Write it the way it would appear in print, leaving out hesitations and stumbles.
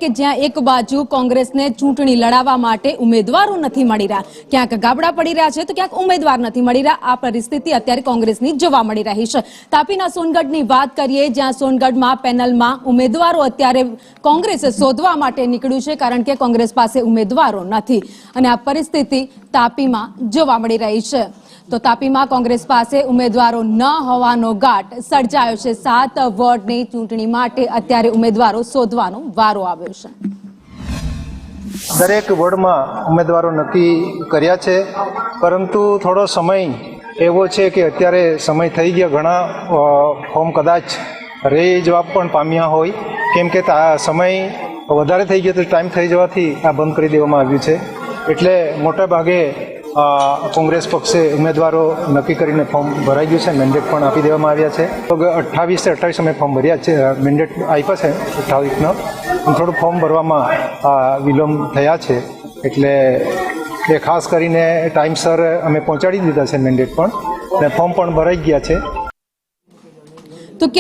કે જ્યાં એક બાજુ કોંગ્રેસને ચૂંટણી લડાવવા માટે ઉમેદવારો નથી મળી રહ્યા, ક્યાંક ગાબડા પડી રહ્યા છે તો ક્યાંક ઉમેદવાર નથી મળી રહ્યા। આ પરિસ્થિતિ અત્યારે કોંગ્રેસની જોવા મળી રહી છે। તાપીના સોનગઢની વાત કરીએ, જ્યાં સોનગઢમાં પેનલમાં ઉમેદવારો અત્યારે કોંગ્રેસે શોધવા માટે નીકળ્યું છે, કારણ કે કોંગ્રેસ પાસે ઉમેદવારો નથી અને આ પરિસ્થિતિ તાપીમાં જોવા મળી રહી છે। તો તાપીમાં કોંગ્રેસ પાસે ઉમેદવારો ન હોવાનો ઘાટ સર્જાયો છે। 7 વોર્ડની ચૂંટણી માટે અત્યારે ઉમેદવારો શોધવાનો વારો આવ્યો છે। દરેક વોર્ડમાં ઉમેદવારો નક્કી કર્યા છે, પરંતુ થોડો સમય એવો છે કે અત્યારે સમય થઈ ગયા, ઘણા ફોર્મ કદાચ રહી જવા પણ પામ્યા હોય, કેમ કે સમય વધારે થઈ ગયો તો ટાઈમ થઈ જવાથી આ બંધ કરી દેવામાં આવ્યું છે। એટલે મોટા ભાગે કોંગ્રેસ પક્ષે ઉમેદવારો નક્કી કરીને ફોર્મ ભરાઈ ગયું છે, મેન્ડેટ પણ આપી દેવામાં આવ્યા છે। તો 28 થી 28 અમે ફોર્મ ભર્યા છે, મેન્ડેટ આપ્યા છે 28નો, થોડું ફોર્મ ભરવામાં વિલંબ થયા છે, એટલે એ ખાસ કરીને ટાઈમસર અમે પહોંચાડી દીધા છે મેન્ડેટ પણ, અને ફોર્મ પણ ભરાઈ ગયા છે। તો